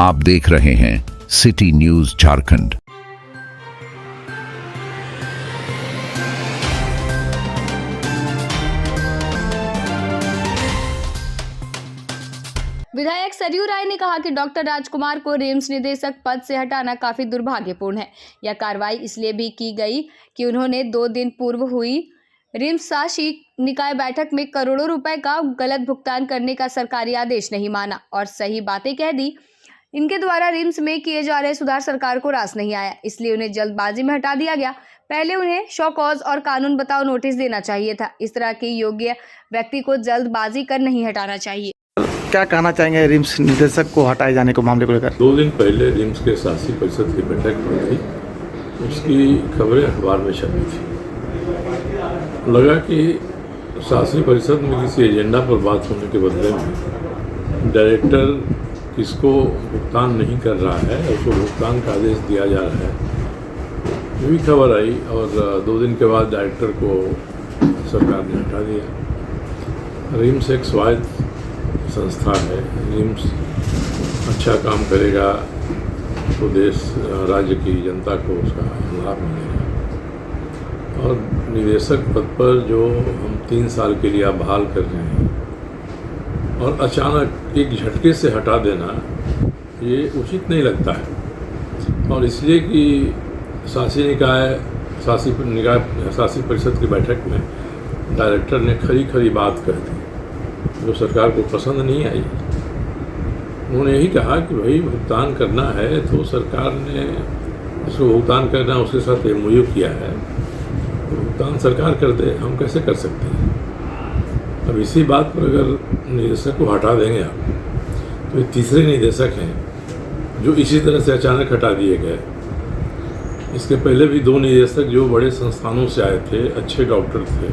आप देख रहे हैं सिटी न्यूज झारखंड। विधायक सरयू राय ने कहा कि डॉक्टर राजकुमार को रिम्स निदेशक पद से हटाना काफी दुर्भाग्यपूर्ण है। यह कार्रवाई इसलिए भी की गई कि उन्होंने 2 दिन पूर्व हुई रिम्स शासी निकाय बैठक में करोड़ों रुपए का गलत भुगतान करने का सरकारी आदेश नहीं माना और सही बातें कह दी। इनके द्वारा रिम्स में किए जा रहे सुधार सरकार को रास नहीं आया, इसलिए उन्हें जल्दबाजी में हटा दिया गया। पहले उन्हें शो कॉज और कानून बताओ नोटिस देना चाहिए था। इस तरह के योग्य व्यक्ति को जल्दबाजी कर नहीं हटाना चाहिए। क्या कहना चाहेंगे रिम्स निदेशक को हटाए जाने को मामले को लेकर? 2 दिन पहले रिम्स के शासी परिषद की बैठक हुई थी, उसकी खबरें अखबार में छपी थी। लगा कि शासी परिषद में किसी एजेंडा पर बात होने के बदले में डायरेक्टर किसको भुगतान नहीं कर रहा है, उसको भुगतान का आदेश दिया जा रहा है, ये भी खबर आई और 2 दिन के बाद डायरेक्टर को सरकार ने हटा दिया। रिम्स एक स्वायत्त संस्था है। रिम्स अच्छा काम करेगा तो देश राज्य की जनता को उसका लाभ मिलेगा। और निदेशक पद पर जो हम 3 साल के लिए बहाल कर रहे हैं और अचानक एक झटके से हटा देना ये उचित नहीं लगता है। और इसलिए कि शासी परिषद की बैठक में डायरेक्टर ने खरी बात कह दी जो सरकार को पसंद नहीं आई। उन्होंने यही कहा कि भाई भुगतान करना है तो सरकार ने उसको भुगतान करना, उसके साथ MOU किया है तो भुगतान सरकार कर दे, हम कैसे कर सकते हैं। अब इसी बात पर अगर निदेशक को हटा देंगे आप, तो ये तीसरे निदेशक हैं जो इसी तरह से अचानक हटा दिए गए। इसके पहले भी 2 निदेशक जो बड़े संस्थानों से आए थे, अच्छे डॉक्टर थे।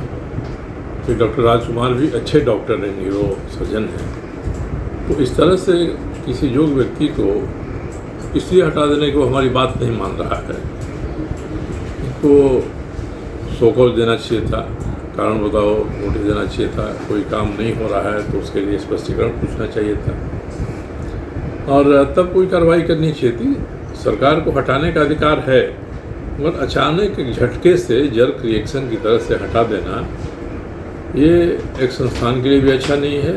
तो डॉक्टर राजकुमार भी अच्छे डॉक्टर हैं, न्यूरो सर्जन हैं। तो इस तरह से किसी योग्य व्यक्ति को इसलिए हटा देने को हमारी बात नहीं मान रहा है। तो शो कॉज देना चाहिए था, कारण बताओ नोटिस देना चाहिए था। कोई काम नहीं हो रहा है तो उसके लिए स्पष्टीकरण पूछना चाहिए था और तब कोई कार्रवाई करनी चाहिए थी। सरकार को हटाने का अधिकार है, मगर अचानक एक झटके से जर्क रिएक्शन की तरह से हटा देना ये एक संस्थान के लिए भी अच्छा नहीं है,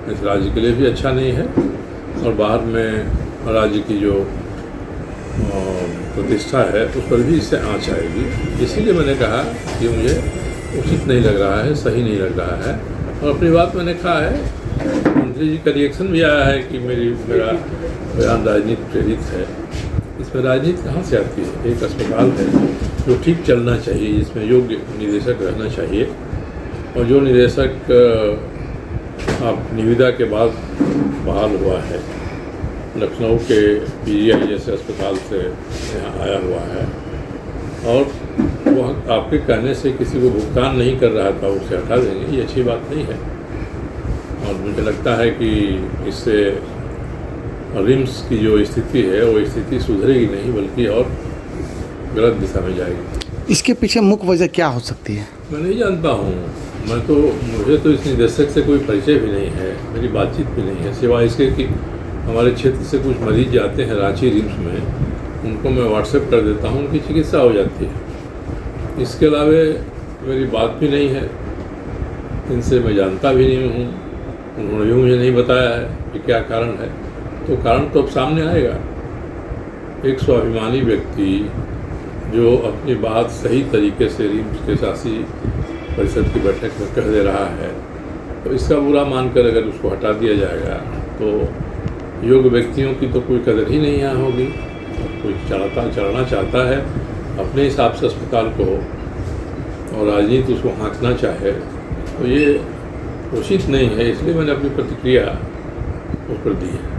इस राज्य के लिए भी अच्छा नहीं है और बाहर में राज्य की जो प्रतिष्ठा है उस पर भी इससे आँच आएगी। इसीलिए मैंने कहा कि मुझे उचित नहीं लग रहा है, सही नहीं लग रहा है। और अपनी बात मैंने कहा है, मंत्री जी का रिएक्शन भी आया है कि मेरा बयान राजनीति प्रेरित है। इसमें राजनीति कहाँ से आती है? एक अस्पताल है जो ठीक चलना चाहिए, जिसमें योग्य निदेशक रहना चाहिए और जो निदेशक आप निविदा के बाद बहाल हुआ है, लखनऊ के PGI जैसे अस्पताल से यहाँ आया हुआ है और वह आपके कहने से किसी को भुगतान नहीं कर रहा था, उसे हटा देंगे, ये अच्छी बात नहीं है। और मुझे लगता है कि इससे रिम्स की जो स्थिति है वो स्थिति सुधरेगी नहीं, बल्कि और गलत दिशा में जाएगी। इसके पीछे मुख्य वजह क्या हो सकती है? मैं नहीं जानता हूँ। मुझे तो इस निदेशक से कोई परिचय भी नहीं है, मेरी बातचीत भी नहीं है, सिवाय इसके कि हमारे क्षेत्र से कुछ मरीज जाते हैं रांची रिम्स में, उनको मैं व्हाट्सएप कर देता हूँ, उनकी चिकित्सा हो जाती है। इसके अलावा मेरी बात भी नहीं है, इनसे मैं जानता भी नहीं हूँ, उन्होंने भी मुझे नहीं बताया है कि क्या कारण है। तो कारण तो अब सामने आएगा। एक स्वाभिमानी व्यक्ति जो अपनी बात सही तरीके से रिम्स के शासी परिषद की बैठक में कह दे रहा है, तो इसका बुरा मानकर अगर उसको हटा दिया जाएगा तो योग्य व्यक्तियों की तो कोई कदर ही नहीं यहाँ होगी। कोई चलाना चाहता है अपने हिसाब से अस्पताल को और राजनीति उसको हाँकना चाहे तो ये उचित नहीं है। इसलिए मैंने अपनी प्रतिक्रिया उस पर दी है।